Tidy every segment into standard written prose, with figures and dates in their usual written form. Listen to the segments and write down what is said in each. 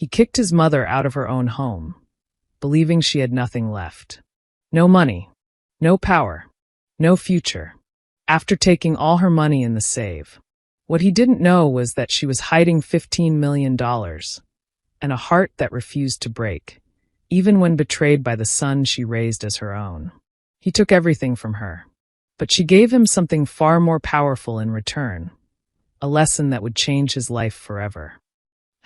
He kicked his mother out of her own home, believing she had nothing left. No money, no power, no future. After taking all her money in the save. What he didn't know was that she was hiding $15 million and a heart that refused to break, even when betrayed by the son she raised as her own. He took everything from her, but she gave him something far more powerful in return, a lesson that would change his life forever.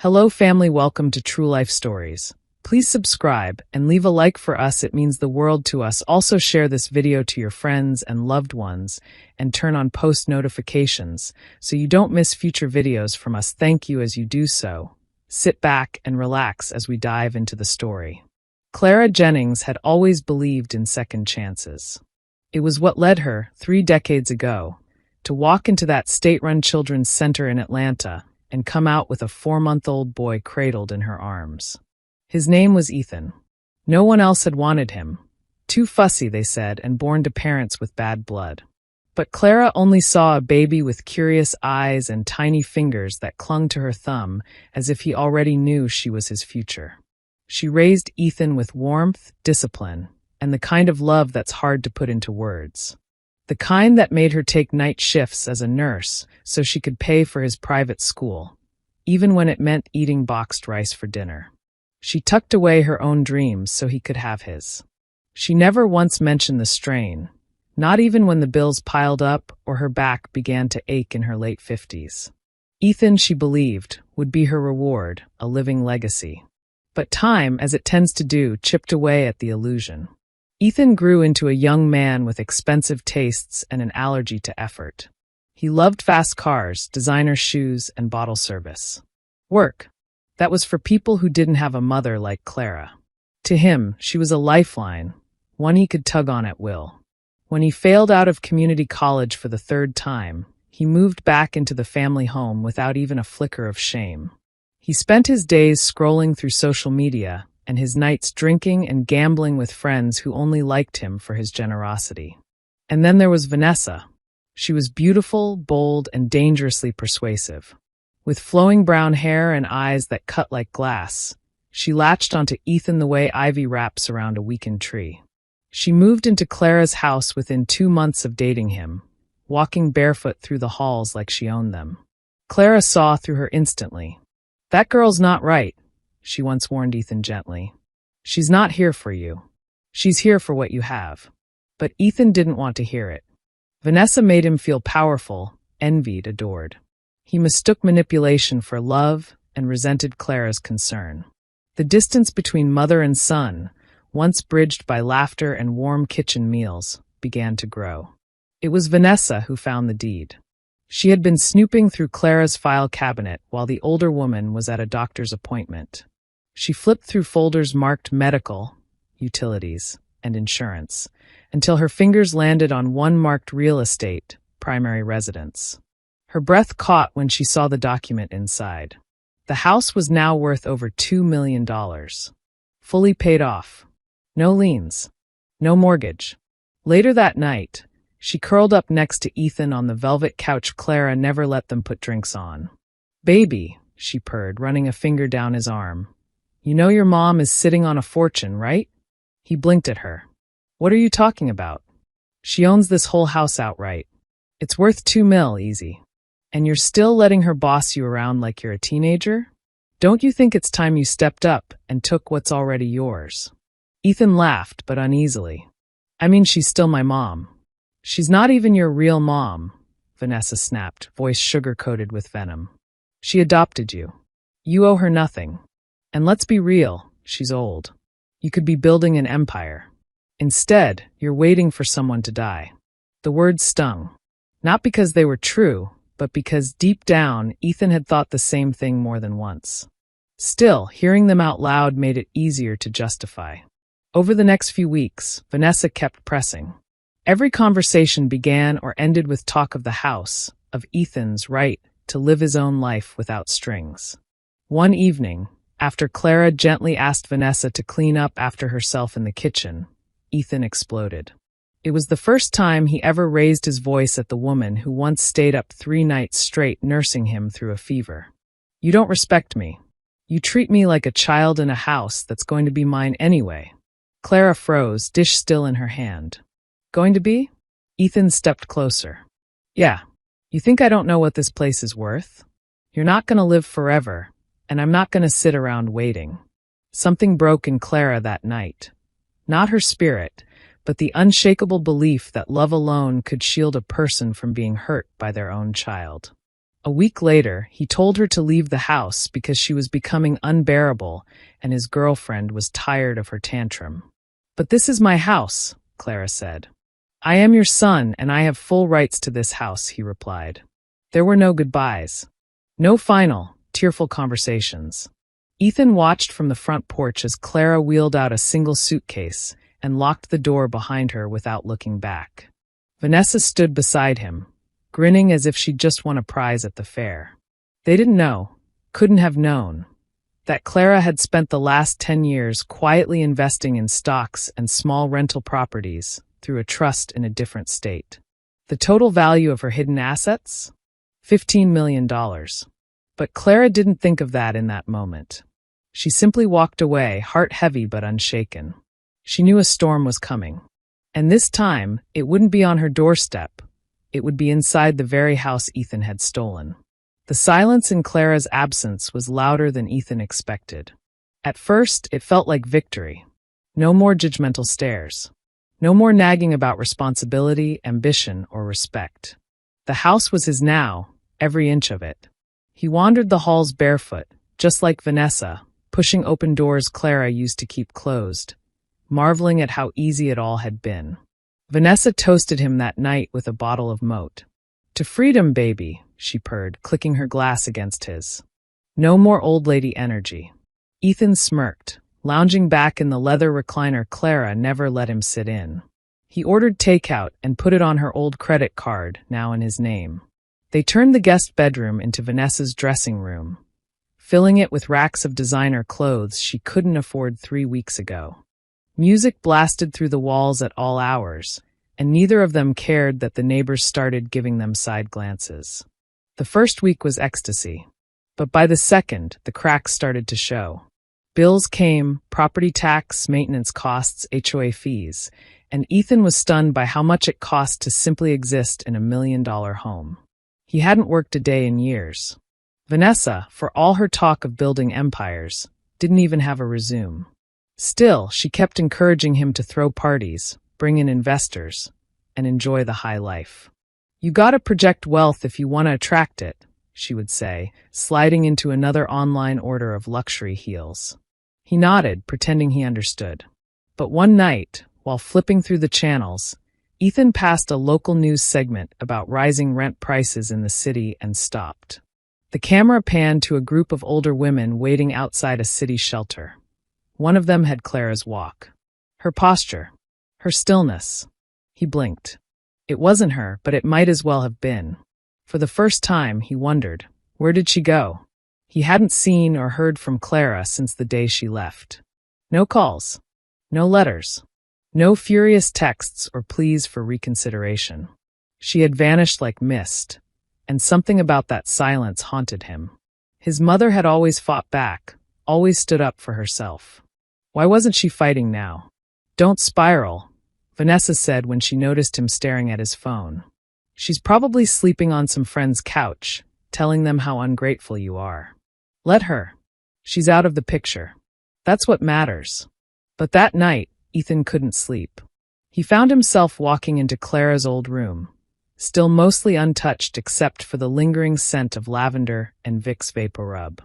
Hello family, welcome to True Life Stories. Please subscribe and leave a like for us, it means the world to us. Also share this video to your friends and loved ones and turn on post notifications so you don't miss future videos from us. Thank you as you do so. Sit back and relax as we dive into the story. Clara Jennings had always believed in second chances. It was what led her, 3 decades ago, to walk into that state-run children's center in Atlanta and come out with a 4-month-old boy cradled in her arms. His name was Ethan. No one else had wanted him. Too fussy, they said, and born to parents with bad blood. But Clara only saw a baby with curious eyes and tiny fingers that clung to her thumb as if he already knew she was his future. She raised Ethan with warmth, discipline, and the kind of love that's hard to put into words. The kind that made her take night shifts as a nurse so she could pay for his private school, even when it meant eating boxed rice for dinner. She tucked away her own dreams so he could have his. She never once mentioned the strain, not even when the bills piled up or her back began to ache in her late 50s. Ethan, she believed, would be her reward, a living legacy. But time, as it tends to do, chipped away at the illusion. Ethan grew into a young man with expensive tastes and an allergy to effort. He loved fast cars, designer shoes, and bottle service. Work. That was for people who didn't have a mother like Clara. To him, she was a lifeline, one he could tug on at will. When he failed out of community college for the 3rd time, he moved back into the family home without even a flicker of shame. He spent his days scrolling through social media and his nights drinking and gambling with friends who only liked him for his generosity. And then there was Vanessa. She was beautiful, bold, and dangerously persuasive. With flowing brown hair and eyes that cut like glass, she latched onto Ethan the way ivy wraps around a weakened tree. She moved into Clara's house within 2 months of dating him, walking barefoot through the halls like she owned them. Clara saw through her instantly. "That girl's not right," she once warned Ethan gently. "She's not here for you. She's here for what you have." But Ethan didn't want to hear it. Vanessa made him feel powerful, envied, adored. He mistook manipulation for love and resented Clara's concern. The distance between mother and son, once bridged by laughter and warm kitchen meals, began to grow. It was Vanessa who found the deed. She had been snooping through Clara's file cabinet while the older woman was at a doctor's appointment. She flipped through folders marked medical, utilities, and insurance, until her fingers landed on one marked real estate, primary residence. Her breath caught when she saw the document inside. The house was now worth over $2 million. Fully paid off. No liens. No mortgage. Later that night, she curled up next to Ethan on the velvet couch. Clara never let them put drinks on. "Baby," she purred, running a finger down his arm. "You know your mom is sitting on a fortune, right?" He blinked at her. "What are you talking about? She owns this whole house outright. It's worth $2 million, easy. And you're still letting her boss you around like you're a teenager? Don't you think it's time you stepped up and took what's already yours?" Ethan laughed, but uneasily. "I mean, she's still my mom." "She's not even your real mom," Vanessa snapped, voice sugar-coated with venom. "She adopted you. You owe her nothing. And let's be real, she's old. You could be building an empire. Instead, you're waiting for someone to die." The words stung. Not because they were true, but because deep down, Ethan had thought the same thing more than once. Still, hearing them out loud made it easier to justify. Over the next few weeks, Vanessa kept pressing. Every conversation began or ended with talk of the house, of Ethan's right to live his own life without strings. One evening, after Clara gently asked Vanessa to clean up after herself in the kitchen, Ethan exploded. It was the first time he ever raised his voice at the woman who once stayed up 3 nights straight nursing him through a fever. "You don't respect me. You treat me like a child in a house that's going to be mine anyway. Clara froze, dish still in her hand. Going to be? Ethan stepped closer. Yeah. You think I don't know what this place is worth? You're not going to live forever, and I'm not going to sit around waiting. Something broke in Clara that night. Not her spirit, but the unshakable belief that love alone could shield a person from being hurt by their own child. A week later, he told her to leave the house because she was becoming unbearable and his girlfriend was tired of her tantrum. But this is my house, Clara said. I am your son and I have full rights to this house, he replied. There were no goodbyes. No final, tearful conversations. Ethan watched from the front porch as Clara wheeled out a single suitcase and locked the door behind her without looking back. Vanessa stood beside him, grinning as if she'd just won a prize at the fair. They didn't know, couldn't have known, that Clara had spent the last 10 years quietly investing in stocks and small rental properties through a trust in a different state. The total value of her hidden assets? $15 million. But Clara didn't think of that in that moment. She simply walked away, heart heavy but unshaken. She knew a storm was coming. And this time, it wouldn't be on her doorstep. It would be inside the very house Ethan had stolen. The silence in Clara's absence was louder than Ethan expected. At first, it felt like victory. No more judgmental stares. No more nagging about responsibility, ambition, or respect. The house was his now, every inch of it. He wandered the halls barefoot, just like Vanessa, pushing open doors Clara used to keep closed, marveling at how easy it all had been. Vanessa toasted him that night with a bottle of Moat. To freedom, baby, she purred, clicking her glass against his. No more old lady energy. Ethan smirked, lounging back in the leather recliner Clara never let him sit in. He ordered takeout and put it on her old credit card, now in his name. They turned the guest bedroom into Vanessa's dressing room, filling it with racks of designer clothes she couldn't afford 3 weeks ago. Music blasted through the walls at all hours, and neither of them cared that the neighbors started giving them side glances. The first week was ecstasy, but by the second, the cracks started to show. Bills came, property tax, maintenance costs, HOA fees, and Ethan was stunned by how much it cost to simply exist in $1 million home. He hadn't worked a day in years. Vanessa, for all her talk of building empires, didn't even have a resume. Still, she kept encouraging him to throw parties, bring in investors, and enjoy the high life. You gotta project wealth if you want to attract it, she would say, sliding into another online order of luxury heels. He nodded, pretending he understood. But one night, while flipping through the channels, Ethan passed a local news segment about rising rent prices in the city and stopped. The camera panned to a group of older women waiting outside a city shelter. One of them had Clara's walk. Her posture. Her stillness. He blinked. It wasn't her, but it might as well have been. For the first time, he wondered, where did she go? He hadn't seen or heard from Clara since the day she left. No calls. No letters. No furious texts or pleas for reconsideration. She had vanished like mist, and something about that silence haunted him. His mother had always fought back, always stood up for herself. Why wasn't she fighting now? Don't spiral, Vanessa said when she noticed him staring at his phone. She's probably sleeping on some friend's couch, telling them how ungrateful you are. Let her. She's out of the picture. That's what matters. But that night, Ethan couldn't sleep. He found himself walking into Clara's old room, still mostly untouched except for the lingering scent of lavender and Vicks VapoRub.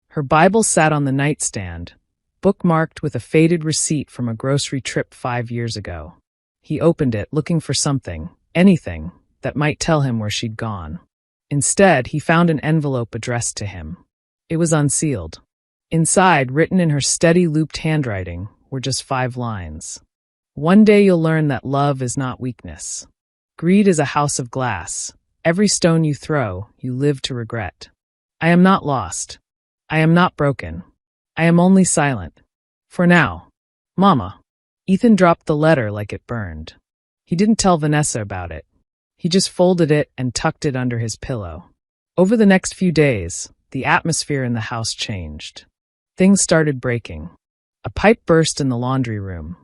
Her Bible sat on the nightstand, bookmarked with a faded receipt from a grocery trip 5 years ago. He opened it, looking for something, anything, that might tell him where she'd gone. Instead, he found an envelope addressed to him. It was unsealed. Inside, written in her steady, looped handwriting, were just 5 lines. One day you'll learn that love is not weakness. Greed is a house of glass. Every stone you throw, you live to regret. I am not lost. I am not broken. I am only silent. For now. Mama. Ethan dropped the letter like it burned. He didn't tell Vanessa about it. He just folded it and tucked it under his pillow. Over the next few days, the atmosphere in the house changed. Things started breaking. A pipe burst in the laundry room.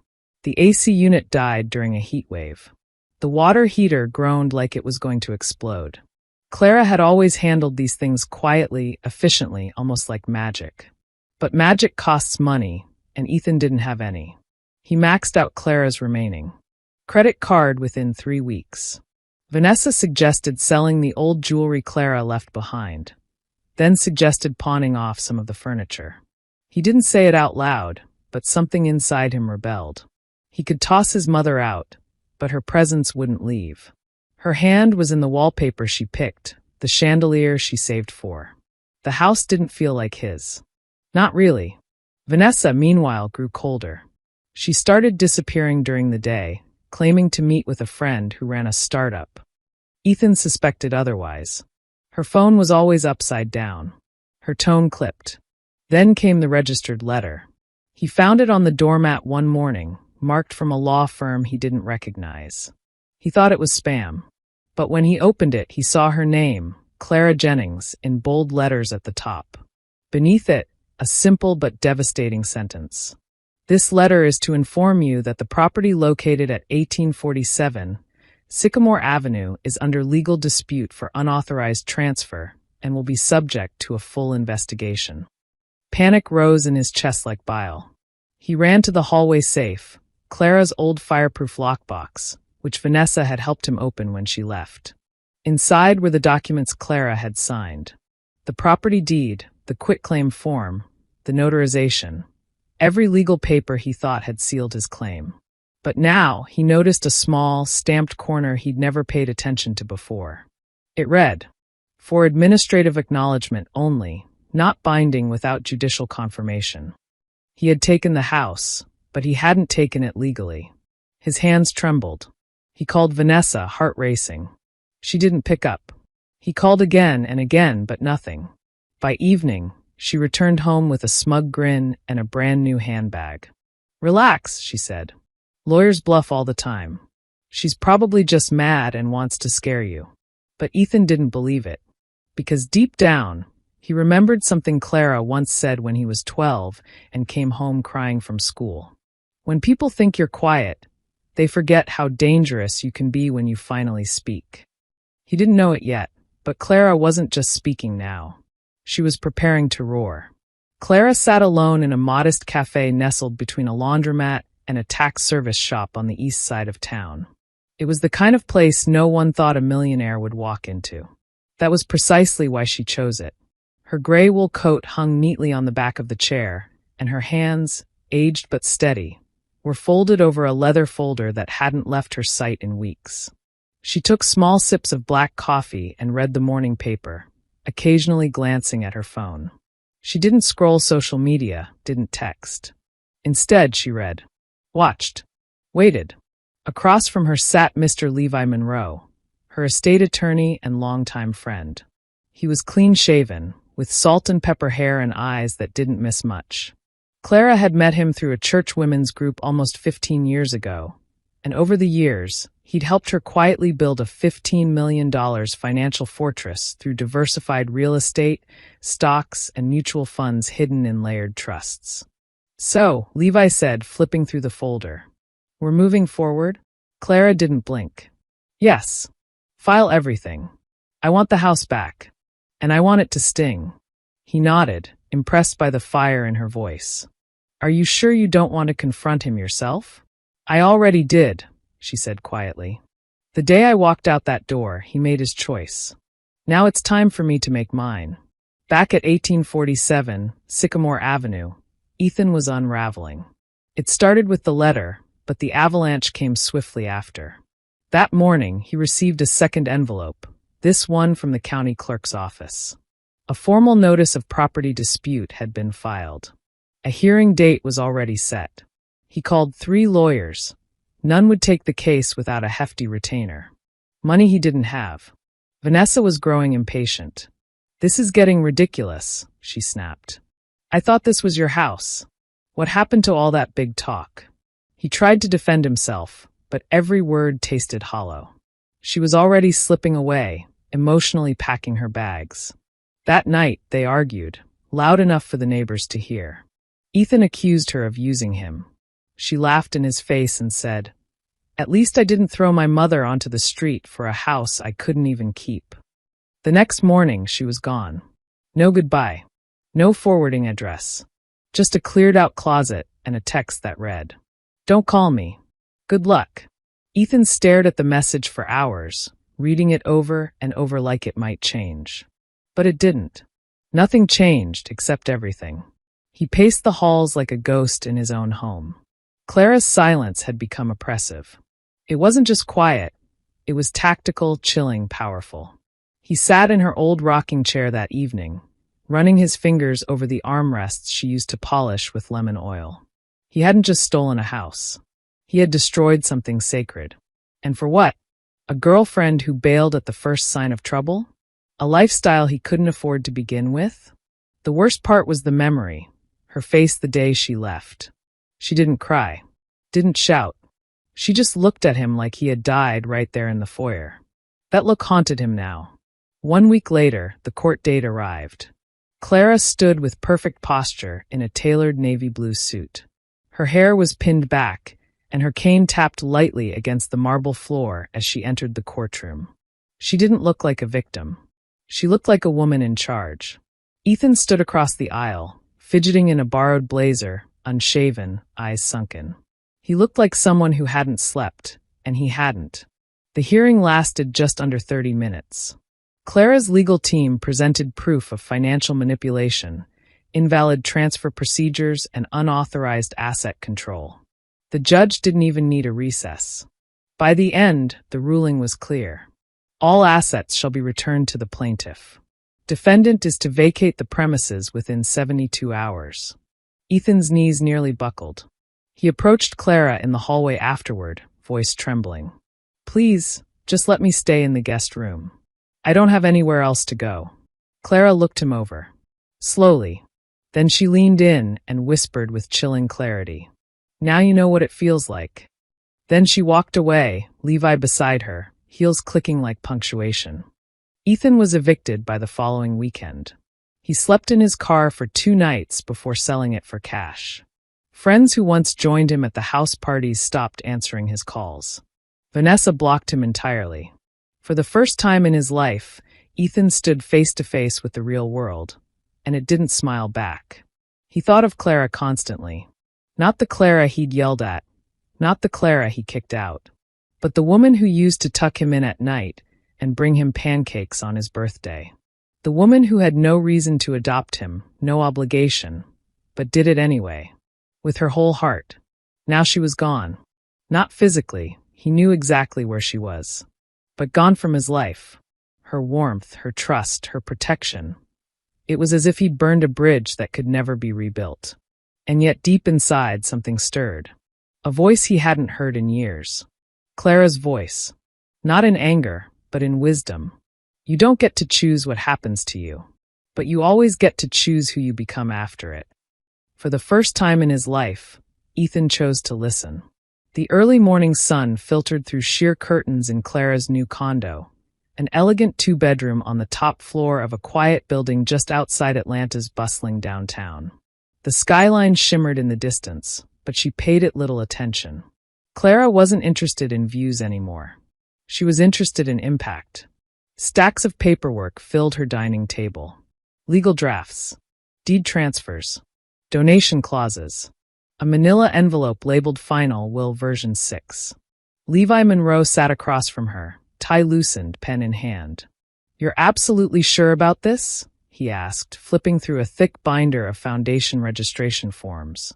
The AC unit died during a heat wave. The water heater groaned like it was going to explode. Clara had always handled these things quietly, efficiently, almost like magic. But magic costs money, and Ethan didn't have any. He maxed out Clara's remaining credit card within 3 weeks. Vanessa suggested selling the old jewelry Clara left behind, then suggested pawning off some of the furniture. He didn't say it out loud, but something inside him rebelled. He could toss his mother out, but her presence wouldn't leave. Her hand was in the wallpaper she picked, the chandelier she saved for. The house didn't feel like his. Not really. Vanessa, meanwhile, grew colder. She started disappearing during the day, claiming to meet with a friend who ran a startup. Ethan suspected otherwise. Her phone was always upside down. Her tone clipped. Then came the registered letter. He found it on the doormat one morning, marked from a law firm he didn't recognize. He thought it was spam. But when he opened it, he saw her name, Clara Jennings, in bold letters at the top. Beneath it, a simple but devastating sentence. This letter is to inform you that the property located at 1847 Sycamore Avenue is under legal dispute for unauthorized transfer and will be subject to a full investigation. Panic rose in his chest like bile. He ran to the hallway safe, Clara's old fireproof lockbox, which Vanessa had helped him open when she left. Inside were the documents Clara had signed. The property deed, the quitclaim form, the notarization. Every legal paper he thought had sealed his claim. But now he noticed a small, stamped corner he'd never paid attention to before. It read, "For administrative acknowledgement only, not binding without judicial confirmation." He had taken the house, but he hadn't taken it legally. His hands trembled. He called Vanessa, heart racing. She didn't pick up. He called again and again, but nothing. By evening, she returned home with a smug grin and a brand new handbag. "Relax," she said. "Lawyers bluff all the time. She's probably just mad and wants to scare you." But Ethan didn't believe it. Because deep down, he remembered something Clara once said when he was 12 and came home crying from school. When people think you're quiet, they forget how dangerous you can be when you finally speak. He didn't know it yet, but Clara wasn't just speaking now. She was preparing to roar. Clara sat alone in a modest cafe nestled between a laundromat and a tax service shop on the east side of town. It was the kind of place no one thought a millionaire would walk into. That was precisely why she chose it. Her gray wool coat hung neatly on the back of the chair, and her hands, aged but steady, were folded over a leather folder that hadn't left her sight in weeks. She took small sips of black coffee and read the morning paper, occasionally glancing at her phone. She didn't scroll social media, didn't text. Instead, she read, watched, waited. Across from her sat Mr. Levi Monroe, her estate attorney and longtime friend. He was clean-shaven, with salt and pepper hair and eyes that didn't miss much. Clara had met him through a church women's group almost 15 years ago, and over the years, he'd helped her quietly build a $15 million financial fortress through diversified real estate, stocks, and mutual funds hidden in layered trusts. "So," Levi said, flipping through the folder. "We're moving forward?" Clara didn't blink. "Yes. File everything. I want the house back. And I want it to sting." He nodded, impressed by the fire in her voice. "Are you sure you don't want to confront him yourself?" "I already did," she said quietly. "The day I walked out that door, he made his choice. Now it's time for me to make mine." Back at 1847, Sycamore Avenue, Ethan was unraveling. It started with the letter, but the avalanche came swiftly after. That morning, he received a second envelope, this one from the county clerk's office. A formal notice of property dispute had been filed. A hearing date was already set. He called 3 lawyers. None would take the case without a hefty retainer. Money he didn't have. Vanessa was growing impatient. "This is getting ridiculous," she snapped. "I thought this was your house. What happened to all that big talk?" He tried to defend himself, but every word tasted hollow. She was already slipping away, emotionally packing her bags. That night, they argued, loud enough for the neighbors to hear. Ethan accused her of using him. She laughed in his face and said, "At least I didn't throw my mother onto the street for a house I couldn't even keep." The next morning, she was gone. No goodbye. No forwarding address. Just a cleared-out closet and a text that read, "Don't call me. Good luck." Ethan stared at the message for hours, reading it over and over like it might change. But it didn't. Nothing changed except everything. He paced the halls like a ghost in his own home. Clara's silence had become oppressive. It wasn't just quiet. It was tactical, chilling, powerful. He sat in her old rocking chair that evening, running his fingers over the armrests she used to polish with lemon oil. He hadn't just stolen a house. He had destroyed something sacred. And for what? A girlfriend who bailed at the first sign of trouble? A lifestyle he couldn't afford to begin with? The worst part was the memory, her face the day she left. She didn't cry, didn't shout. She just looked at him like he had died right there in the foyer. That look haunted him now. 1 week later, the court date arrived. Clara stood with perfect posture in a tailored navy blue suit. Her hair was pinned back, and her cane tapped lightly against the marble floor as she entered the courtroom. She didn't look like a victim. She looked like a woman in charge. Ethan stood across the aisle, fidgeting in a borrowed blazer, unshaven, eyes sunken. He looked like someone who hadn't slept, and he hadn't. The hearing lasted just under 30 minutes. Clara's legal team presented proof of financial manipulation, invalid transfer procedures, and unauthorized asset control. The judge didn't even need a recess. By the end, the ruling was clear. All assets shall be returned to the plaintiff. Defendant is to vacate the premises within 72 hours. Ethan's knees nearly buckled. He approached Clara in the hallway afterward, voice trembling. "Please, just let me stay in the guest room. I don't have anywhere else to go." Clara looked him over. Slowly. Then she leaned in and whispered with chilling clarity, "Now you know what it feels like." Then she walked away, Levi beside her, heels clicking like punctuation. Ethan was evicted by the following weekend. He slept in his car for 2 nights before selling it for cash. Friends who once joined him at the house parties stopped answering his calls. Vanessa blocked him entirely. For the first time in his life, Ethan stood face to face with the real world, and it didn't smile back. He thought of Clara constantly. Not the Clara he'd yelled at, not the Clara he kicked out, but the woman who used to tuck him in at night and bring him pancakes on his birthday. The woman who had no reason to adopt him, no obligation, but did it anyway, with her whole heart. Now she was gone. Not physically, he knew exactly where she was, but gone from his life. Her warmth, her trust, her protection. It was as if he'd burned a bridge that could never be rebuilt. And yet deep inside something stirred. A voice he hadn't heard in years. Clara's voice. Not in anger, but in wisdom. You don't get to choose what happens to you, but you always get to choose who you become after it. For the first time in his life, Ethan chose to listen. The early morning sun filtered through sheer curtains in Clara's new condo, an elegant 2-bedroom on the top floor of a quiet building just outside Atlanta's bustling downtown. The skyline shimmered in the distance, but she paid it little attention. Clara wasn't interested in views anymore. She was interested in impact. Stacks of paperwork filled her dining table. Legal drafts, deed transfers, donation clauses, a manila envelope labeled Final Will version 6. Levi Monroe sat across from her, tie loosened, pen in hand. "You're absolutely sure about this?" he asked, flipping through a thick binder of foundation registration forms.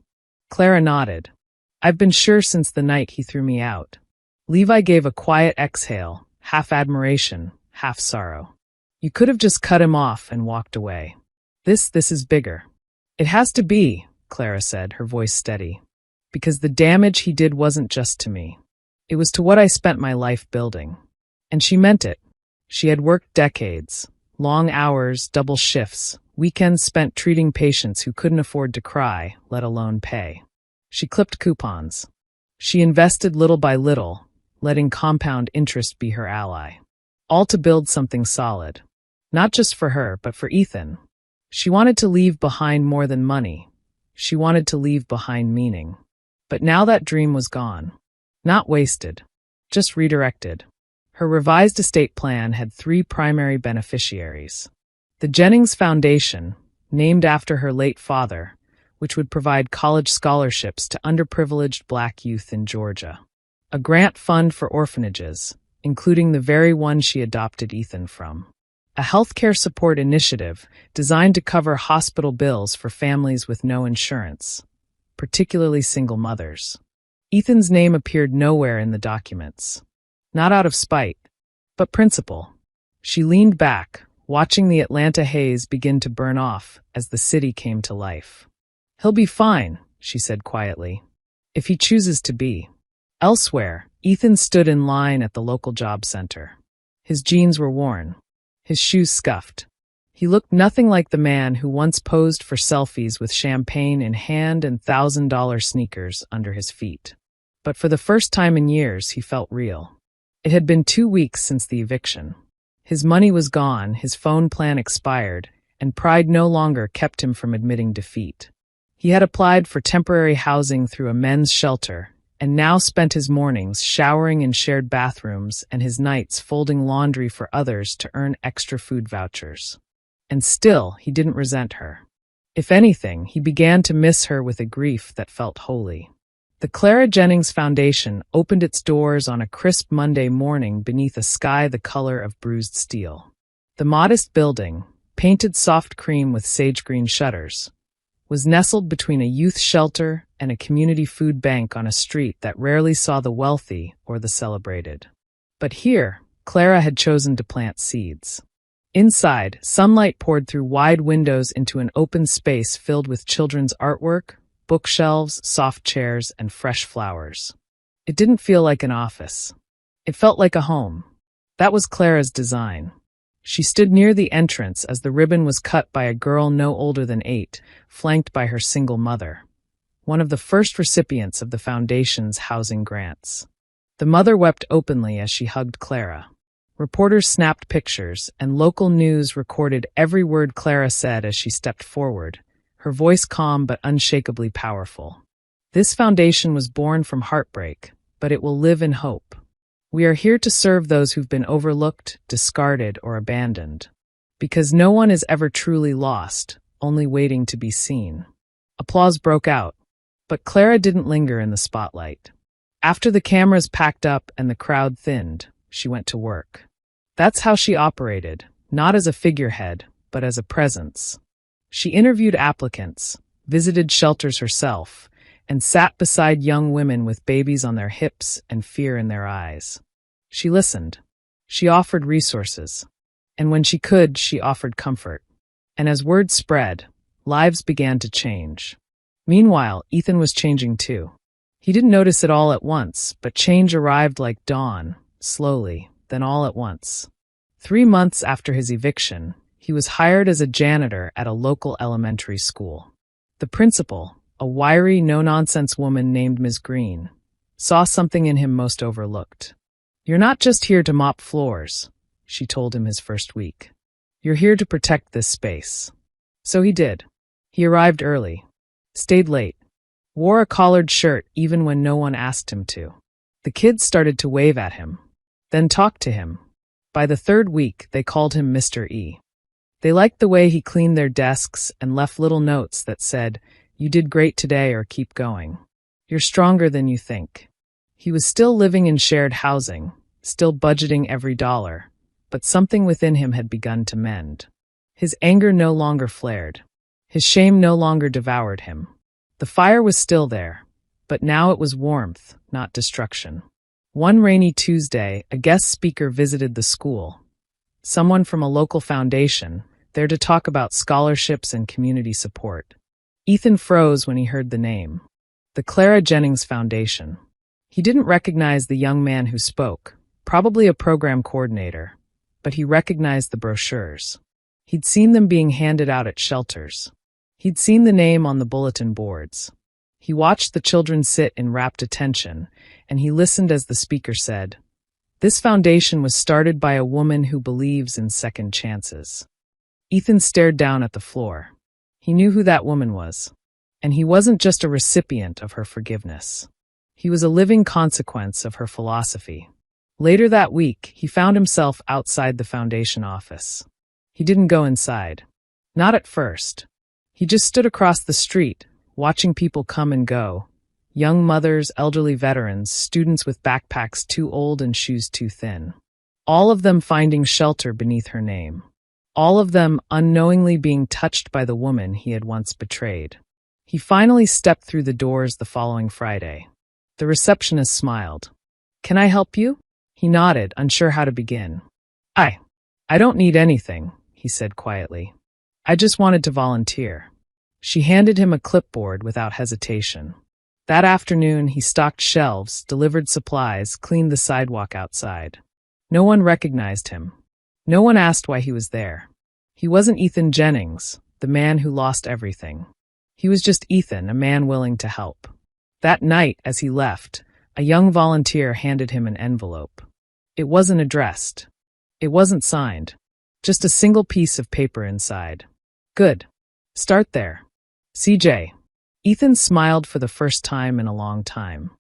Clara nodded. "I've been sure since the night he threw me out." Levi gave a quiet exhale, half admiration, half sorrow. "You could have just cut him off and walked away. This is bigger." "It has to be," Clara said, her voice steady, "because the damage he did wasn't just to me. It was to what I spent my life building." And she meant it. She had worked decades, long hours, double shifts, weekends spent treating patients who couldn't afford to cry, let alone pay. She clipped coupons. She invested little by little, letting compound interest be her ally. All to build something solid. Not just for her, but for Ethan. She wanted to leave behind more than money. She wanted to leave behind meaning. But now that dream was gone. Not wasted, just redirected. Her revised estate plan had 3 primary beneficiaries. The Jennings Foundation, named after her late father, which would provide college scholarships to underprivileged Black youth in Georgia. A grant fund for orphanages, including the very one she adopted Ethan from. A healthcare support initiative designed to cover hospital bills for families with no insurance, particularly single mothers. Ethan's name appeared nowhere in the documents. Not out of spite, but principle. She leaned back, watching the Atlanta haze begin to burn off as the city came to life. "He'll be fine," she said quietly, "if he chooses to be." Elsewhere, Ethan stood in line at the local job center. His jeans were worn. His shoes scuffed. He looked nothing like the man who once posed for selfies with champagne in hand and $1,000 sneakers under his feet. But for the first time in years, he felt real. It had been 2 weeks since the eviction. His money was gone, his phone plan expired, and pride no longer kept him from admitting defeat. He had applied for temporary housing through a men's shelter, and now spent his mornings showering in shared bathrooms and his nights folding laundry for others to earn extra food vouchers. And still, he didn't resent her. If anything, he began to miss her with a grief that felt holy. The Clara Jennings Foundation opened its doors on a crisp Monday morning beneath a sky the color of bruised steel. The modest building, painted soft cream with sage-green shutters, was nestled between a youth shelter and a community food bank on a street that rarely saw the wealthy or the celebrated. But here, Clara had chosen to plant seeds. Inside, sunlight poured through wide windows into an open space filled with children's artwork, bookshelves, soft chairs, and fresh flowers. It didn't feel like an office. It felt like a home. That was Clara's design. She stood near the entrance as the ribbon was cut by a girl no older than 8, flanked by her single mother, one of the first recipients of the Foundation's housing grants. The mother wept openly as she hugged Clara. Reporters snapped pictures, and local news recorded every word Clara said as she stepped forward, her voice calm but unshakably powerful. This foundation was born from heartbreak, but it will live in hope. We are here to serve those who've been overlooked, discarded, or abandoned. Because no one is ever truly lost, only waiting to be seen. Applause broke out, but Clara didn't linger in the spotlight. After the cameras packed up and the crowd thinned, she went to work. That's how she operated, not as a figurehead, but as a presence. She interviewed applicants, visited shelters herself, and sat beside young women with babies on their hips and fear in their eyes. She listened. She offered resources. And when she could, she offered comfort. And as word spread, lives began to change. Meanwhile, Ethan was changing too. He didn't notice it all at once, but change arrived like dawn, slowly, then all at once. 3 months after his eviction, he was hired as a janitor at a local elementary school. The principal, a wiry, no-nonsense woman named Ms. Green, saw something in him most overlooked. "You're not just here to mop floors," she told him his first week. "You're here to protect this space." So he did. He arrived early, stayed late, wore a collared shirt even when no one asked him to. The kids started to wave at him, then talk to him. By the 3rd week, they called him Mr. E. They liked the way he cleaned their desks and left little notes that said, "You did great today," or "Keep going. You're stronger than you think." He was still living in shared housing, still budgeting every dollar, but something within him had begun to mend. His anger no longer flared. His shame no longer devoured him. The fire was still there, but now it was warmth, not destruction. One rainy Tuesday, a guest speaker visited the school. Someone from a local foundation, there to talk about scholarships and community support. Ethan froze when he heard the name. The Clara Jennings Foundation. He didn't recognize the young man who spoke, probably a program coordinator, but he recognized the brochures. He'd seen them being handed out at shelters. He'd seen the name on the bulletin boards. He watched the children sit in rapt attention, and he listened as the speaker said, "This foundation was started by a woman who believes in second chances." Ethan stared down at the floor. He knew who that woman was. And he wasn't just a recipient of her forgiveness. He was a living consequence of her philosophy. Later that week, he found himself outside the foundation office. He didn't go inside. Not at first. He just stood across the street, watching people come and go. Young mothers, elderly veterans, students with backpacks too old and shoes too thin. All of them finding shelter beneath her name. All of them unknowingly being touched by the woman he had once betrayed. He finally stepped through the doors the following Friday. The receptionist smiled. "Can I help you?" He nodded, unsure how to begin. I don't need anything," he said quietly. "I just wanted to volunteer." She handed him a clipboard without hesitation. That afternoon, he stocked shelves, delivered supplies, cleaned the sidewalk outside. No one recognized him. No one asked why he was there. He wasn't Ethan Jennings, the man who lost everything. He was just Ethan, a man willing to help. That night, as he left, a young volunteer handed him an envelope. It wasn't addressed. It wasn't signed. Just a single piece of paper inside. "Good. Start there. CJ." Ethan smiled for the first time in a long time.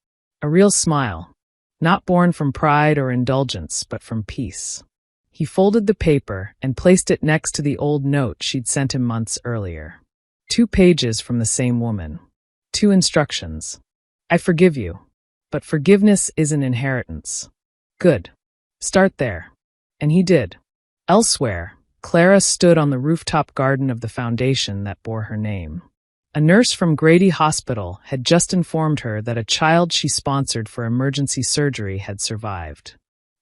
A real smile. Not born from pride or indulgence, but from peace. He folded the paper and placed it next to the old note she'd sent him months earlier. 2 pages from the same woman. 2 instructions. "I forgive you, but forgiveness is an inheritance." Good. Start there. And he did. Elsewhere, Clara stood on the rooftop garden of the foundation that bore her name. A nurse from Grady Hospital had just informed her that a child she sponsored for emergency surgery had survived.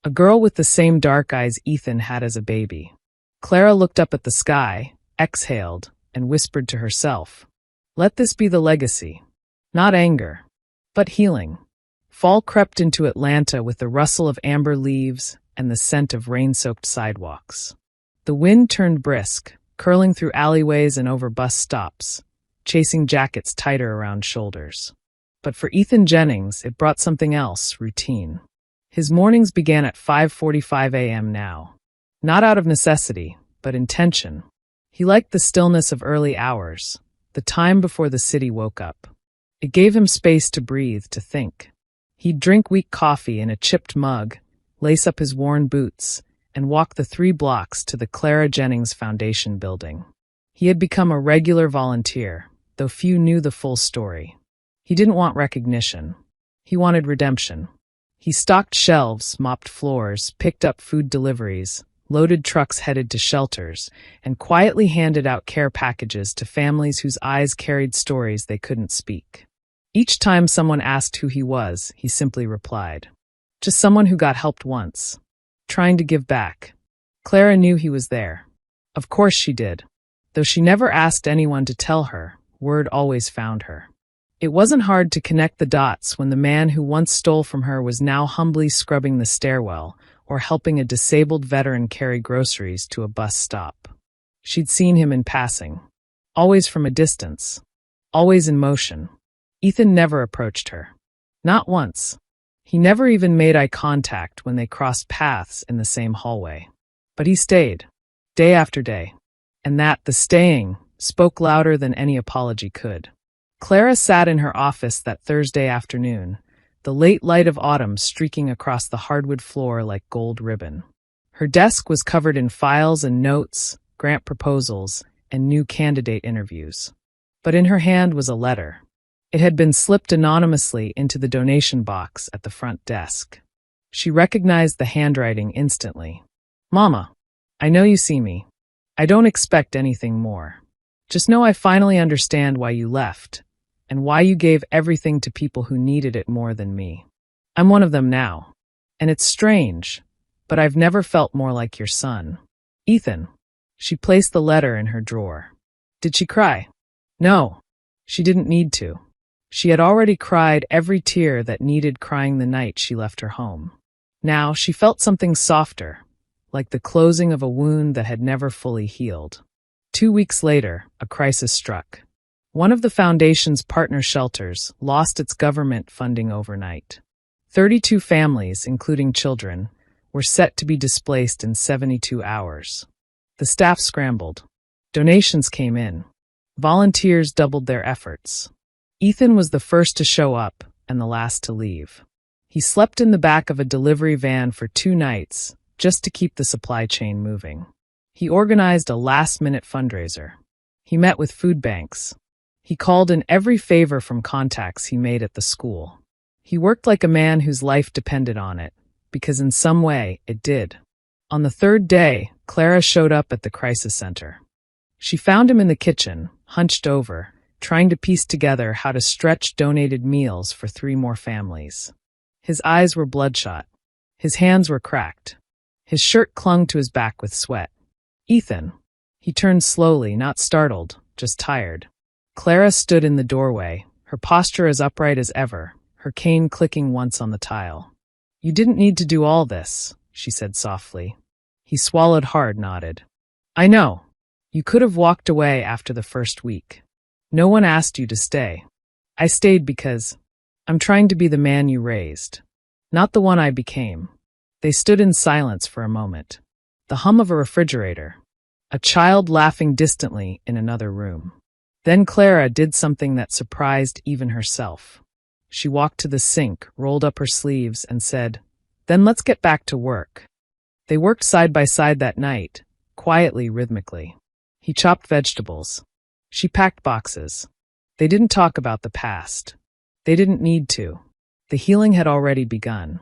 A girl with the same dark eyes Ethan had as a baby. Clara looked up at the sky, exhaled, and whispered to herself, "Let this be the legacy. Not anger, but healing." Fall crept into Atlanta with the rustle of amber leaves and the scent of rain-soaked sidewalks. The wind turned brisk, curling through alleyways and over bus stops, chasing jackets tighter around shoulders. But for Ethan Jennings, it brought something else, routine. His mornings began at 5:45 a.m. now. Not out of necessity, but intention. He liked the stillness of early hours, the time before the city woke up. It gave him space to breathe, to think. He'd drink weak coffee in a chipped mug, lace up his worn boots, and walk the 3 blocks to the Clara Jennings Foundation building. He had become a regular volunteer, though few knew the full story. He didn't want recognition. He wanted redemption. He stocked shelves, mopped floors, picked up food deliveries, loaded trucks headed to shelters, and quietly handed out care packages to families whose eyes carried stories they couldn't speak. Each time someone asked who he was, he simply replied, "Just someone who got helped once. Trying to give back." Clara knew he was there. Of course she did. Though she never asked anyone to tell her, word always found her. It wasn't hard to connect the dots when the man who once stole from her was now humbly scrubbing the stairwell or helping a disabled veteran carry groceries to a bus stop. She'd seen him in passing. Always from a distance. Always in motion. Ethan never approached her. Not once. He never even made eye contact when they crossed paths in the same hallway. But he stayed, day after day. And the staying, spoke louder than any apology could. Clara sat in her office that Thursday afternoon, the late light of autumn streaking across the hardwood floor like gold ribbon. Her desk was covered in files and notes, grant proposals, and new candidate interviews. But in her hand was a letter. It had been slipped anonymously into the donation box at the front desk. She recognized the handwriting instantly. "Mama, I know you see me. I don't expect anything more. Just know I finally understand why you left, and why you gave everything to people who needed it more than me. I'm one of them now. And it's strange, but I've never felt more like your son. Ethan." She placed the letter in her drawer. Did she cry? No, she didn't need to. She had already cried every tear that needed crying the night she left her home. Now she felt something softer, like the closing of a wound that had never fully healed. 2 weeks later, a crisis struck. One of the foundation's partner shelters lost its government funding overnight. 32 families, including children, were set to be displaced in 72 hours. The staff scrambled. Donations came in. Volunteers doubled their efforts. Ethan was the first to show up and the last to leave. He slept in the back of a delivery van for 2 nights just to keep the supply chain moving. He organized a last-minute fundraiser. He met with food banks. He called in every favor from contacts he made at the school. He worked like a man whose life depended on it, because in some way it did. On the 3rd day, Clara showed up at the crisis center. She found him in the kitchen, hunched over, trying to piece together how to stretch donated meals for 3 more families. His eyes were bloodshot. His hands were cracked. His shirt clung to his back with sweat. "Ethan." He turned slowly, not startled, just tired. Clara stood in the doorway, her posture as upright as ever, her cane clicking once on the tile. "You didn't need to do all this," she said softly. He swallowed hard, nodded. "I know. You could have walked away after the first week. No one asked you to stay. I stayed because I'm trying to be the man you raised, not the one I became." They stood in silence for a moment. The hum of a refrigerator. A child laughing distantly in another room. Then Clara did something that surprised even herself. She walked to the sink, rolled up her sleeves, and said, "Then let's get back to work." They worked side by side that night, quietly, rhythmically. He chopped vegetables. She packed boxes. They didn't talk about the past. They didn't need to. The healing had already begun.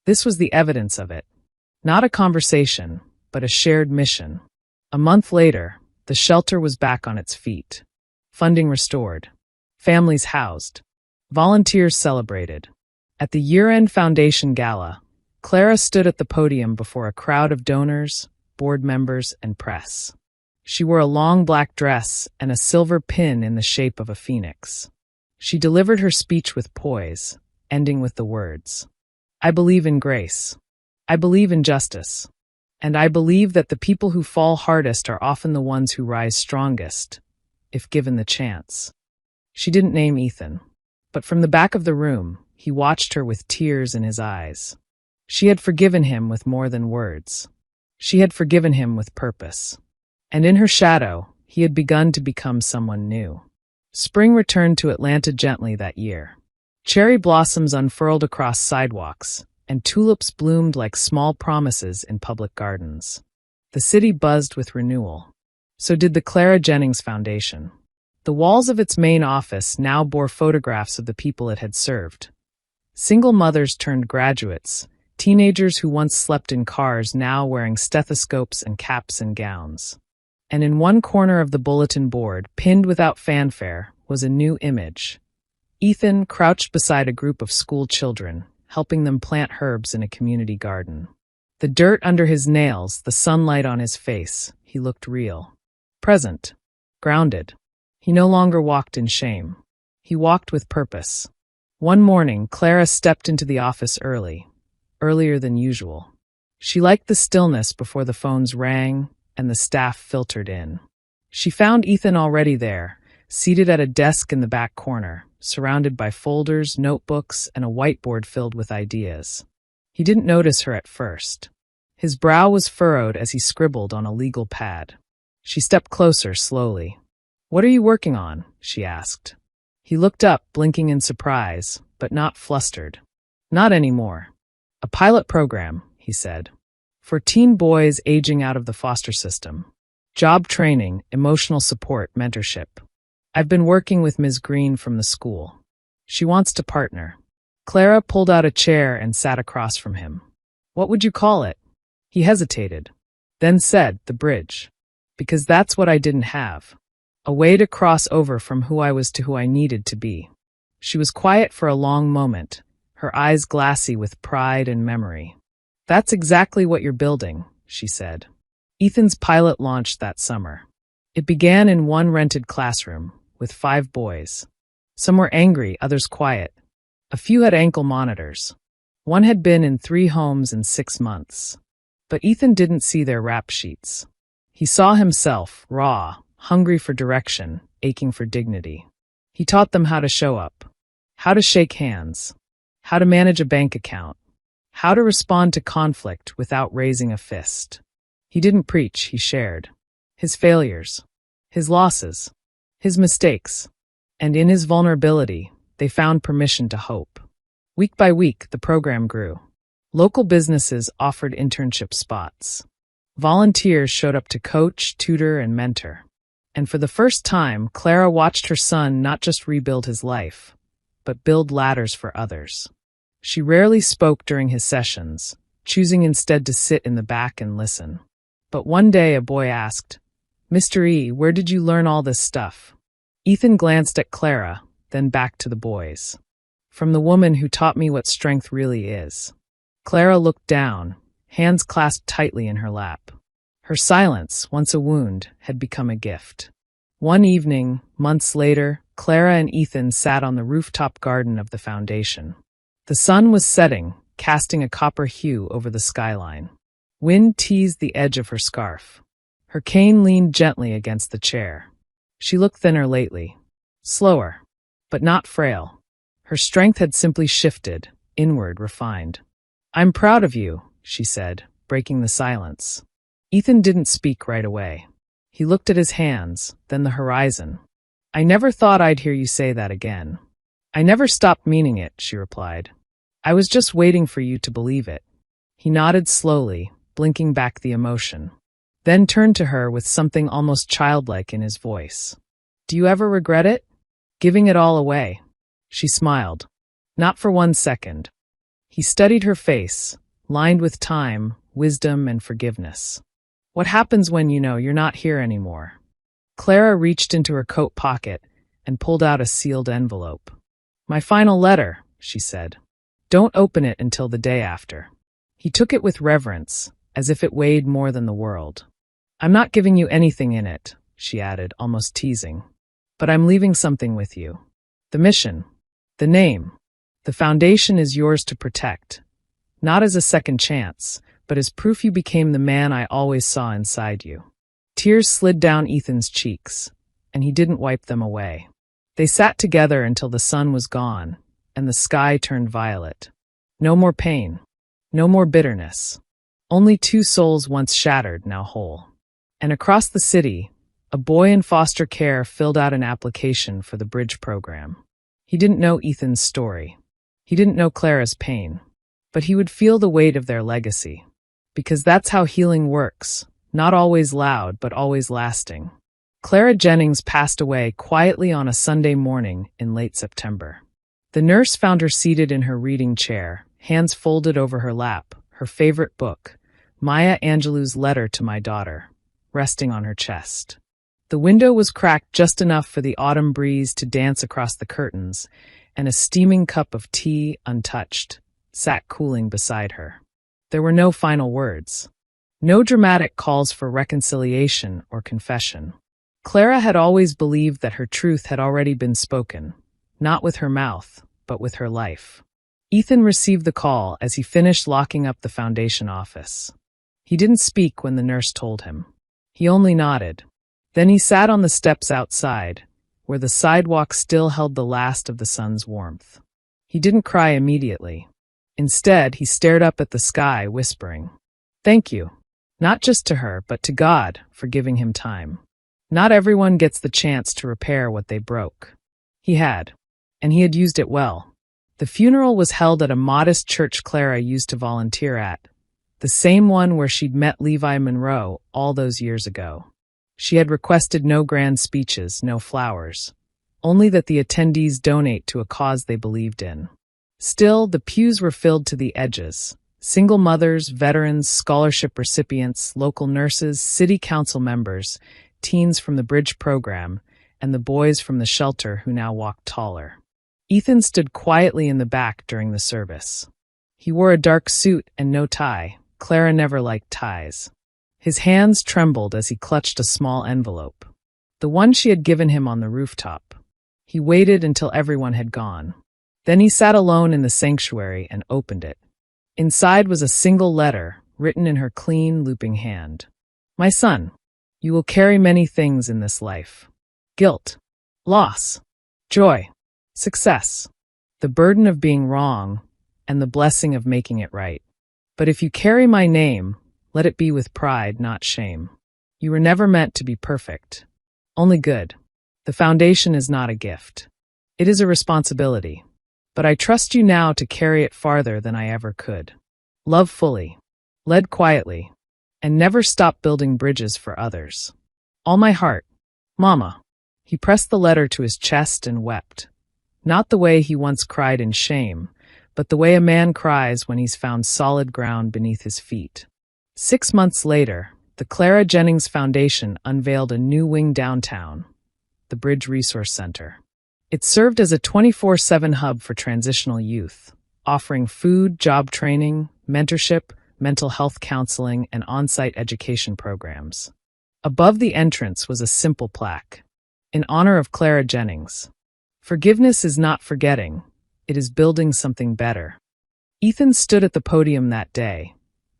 This was the evidence of it. Not a conversation, but a shared mission. A month later, the shelter was back on its feet. Funding restored. Families housed. Volunteers celebrated. At the year-end foundation gala, Clara stood at the podium before a crowd of donors, board members, and press. She wore a long black dress and a silver pin in the shape of a phoenix. She delivered her speech with poise, ending with the words, "I believe in grace. I believe in justice. And I believe that the people who fall hardest are often the ones who rise strongest, if given the chance." She didn't name Ethan, but from the back of the room, he watched her with tears in his eyes. She had forgiven him with more than words. She had forgiven him with purpose. And in her shadow, he had begun to become someone new. Spring returned to Atlanta gently that year. Cherry blossoms unfurled across sidewalks, and tulips bloomed like small promises in public gardens. The city buzzed with renewal. So did the Clara Jennings Foundation. The walls of its main office now bore photographs of the people it had served. Single mothers turned graduates, teenagers who once slept in cars now wearing stethoscopes and caps and gowns. And in one corner of the bulletin board, pinned without fanfare, was a new image. Ethan crouched beside a group of school children, helping them plant herbs in a community garden. The dirt under his nails, the sunlight on his face, he looked real. Present. Grounded. He no longer walked in shame. He walked with purpose. One morning, Clara stepped into the office early, earlier than usual. She liked the stillness before the phones rang and the staff filtered in. She found Ethan already there, seated at a desk in the back corner, surrounded by folders, notebooks, and a whiteboard filled with ideas. He didn't notice her at first. His brow was furrowed as he scribbled on a legal pad. She stepped closer slowly. "What are you working on?" she asked. He looked up, blinking in surprise, but not flustered. "Not anymore. A pilot program," he said. "For teen boys aging out of the foster system. Job training, emotional support, mentorship. I've been working with Ms. Green from the school. She wants to partner." Clara pulled out a chair and sat across from him. "What would you call it?" He hesitated, then said, "The bridge. Because that's what I didn't have. A way to cross over from who I was to who I needed to be." She was quiet for a long moment, her eyes glassy with pride and memory. "That's exactly what you're building," she said. Ethan's pilot launched that summer. It began in one rented classroom, with 5 boys. Some were angry, others quiet. A few had ankle monitors. One had been in 3 homes in 6 months. But Ethan didn't see their rap sheets. He saw himself, raw, hungry for direction, aching for dignity. He taught them how to show up, how to shake hands, how to manage a bank account, how to respond to conflict without raising a fist. He didn't preach, he shared. His failures, his losses, his mistakes, and in his vulnerability, they found permission to hope. Week by week, the program grew. Local businesses offered internship spots. Volunteers showed up to coach, tutor, and mentor. And for the first time, Clara watched her son not just rebuild his life, but build ladders for others. She rarely spoke during his sessions, choosing instead to sit in the back and listen. But one day a boy asked, "Mr. E, where did you learn all this stuff?" Ethan glanced at Clara, then back to the boys. "From the woman who taught me what strength really is." Clara looked down, hands clasped tightly in her lap. Her silence, once a wound, had become a gift. One evening, months later, Clara and Ethan sat on the rooftop garden of the foundation. The sun was setting, casting a copper hue over the skyline. Wind teased the edge of her scarf. Her cane leaned gently against the chair. She looked thinner lately, slower, but not frail. Her strength had simply shifted, inward, refined. "I'm proud of you," she said, breaking the silence. Ethan didn't speak right away. He looked at his hands, then the horizon. "I never thought I'd hear you say that again." "I never stopped meaning it," she replied. "I was just waiting for you to believe it." He nodded slowly, blinking back the emotion, then turned to her with something almost childlike in his voice. "Do you ever regret it? Giving it all away?" She smiled. "Not for 1 second." He studied her face, lined with time, wisdom, and forgiveness. "What happens when you know you're not here anymore?" Clara reached into her coat pocket and pulled out a sealed envelope. "My final letter," she said. "Don't open it until the day after." He took it with reverence, as if it weighed more than the world. "I'm not giving you anything in it," she added, almost teasing. "But I'm leaving something with you. The mission, the name, the foundation is yours to protect. Not as a second chance, but as proof you became the man I always saw inside you." Tears slid down Ethan's cheeks, and he didn't wipe them away. They sat together until the sun was gone, and the sky turned violet. No more pain, no more bitterness. Only two souls once shattered, now whole. And across the city, a boy in foster care filled out an application for the bridge program. He didn't know Ethan's story. He didn't know Clara's pain. But he would feel the weight of their legacy. Because that's how healing works, not always loud, but always lasting. Clara Jennings passed away quietly on a Sunday morning in late September. The nurse found her seated in her reading chair, hands folded over her lap, her favorite book, Maya Angelou's Letter to My Daughter, resting on her chest. The window was cracked just enough for the autumn breeze to dance across the curtains, and a steaming cup of tea, untouched, sat cooling beside her. There were no final words. No dramatic calls for reconciliation or confession. Clara had always believed that her truth had already been spoken, not with her mouth, but with her life. Ethan received the call as he finished locking up the foundation office. He didn't speak when the nurse told him. He only nodded. Then he sat on the steps outside, where the sidewalk still held the last of the sun's warmth. He didn't cry immediately. Instead, he stared up at the sky, whispering, "Thank you." Not just to her, but to God for giving him time. Not everyone gets the chance to repair what they broke. He had, and he had used it well. The funeral was held at a modest church Clara used to volunteer at, the same one where she'd met Levi Monroe all those years ago. She had requested no grand speeches, no flowers, only that the attendees donate to a cause they believed in. Still, the pews were filled to the edges. Single mothers, veterans, scholarship recipients, local nurses, city council members, teens from the bridge program, and the boys from the shelter who now walked taller. Ethan stood quietly in the back during the service. He wore a dark suit and no tie. Clara never liked ties. His hands trembled as he clutched a small envelope, the one she had given him on the rooftop. He waited until everyone had gone. Then he sat alone in the sanctuary and opened it. Inside was a single letter, written in her clean, looping hand. "My son, you will carry many things in this life. Guilt, loss, joy, success, the burden of being wrong, and the blessing of making it right. But if you carry my name, let it be with pride, not shame. You were never meant to be perfect, Only good. The foundation is not a gift. It is a responsibility. But I trust you now to carry it farther than I ever could. Love fully. Lead quietly. And never stop building bridges for others. All my heart. Mama. He pressed the letter to his chest and wept. Not the way he once cried in shame, but the way a man cries when he's found solid ground beneath his feet. 6 months later, the Clara Jennings Foundation unveiled a new wing downtown, the Bridge Resource Center. It served as a 24/7 hub for transitional youth, offering food, job training, mentorship, mental health counseling, and on-site education programs. Above the entrance was a simple plaque, in honor of Clara Jennings. Forgiveness is not forgetting, it is building something better. Ethan stood at the podium that day,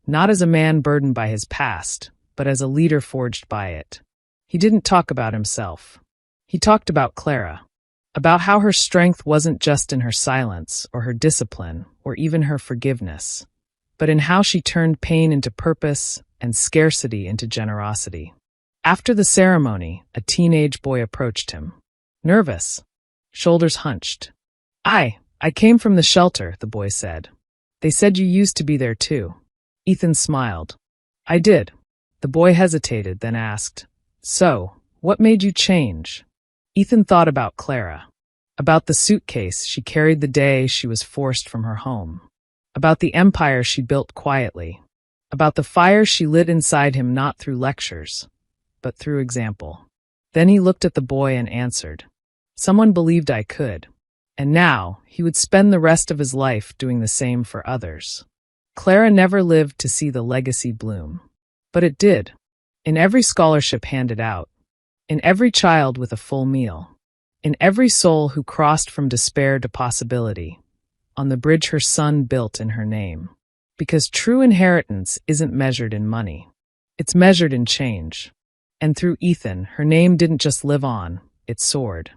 not as a man burdened by his past, but as a leader forged by it. He didn't talk about himself. He talked about Clara, about how her strength wasn't just in her silence or her discipline or even her forgiveness, but in how she turned pain into purpose and scarcity into generosity. After the ceremony, a teenage boy approached him. Nervous, shoulders hunched. I came from the shelter, the boy said. They said you used to be there too. Ethan smiled. I did. The boy hesitated, then asked, So, what made you change? Ethan thought about Clara, about the suitcase she carried the day she was forced from her home, about the empire she built quietly, about the fire she lit inside him not through lectures, but through example. Then he looked at the boy and answered, Someone believed I could, and now he would spend the rest of his life doing the same for others. Clara never lived to see the legacy bloom, but it did, in every scholarship handed out, in every child with a full meal, in every soul who crossed from despair to possibility, on the bridge her son built in her name. Because true inheritance isn't measured in money. It's measured in change. And through Ethan, her name didn't just live on, it soared.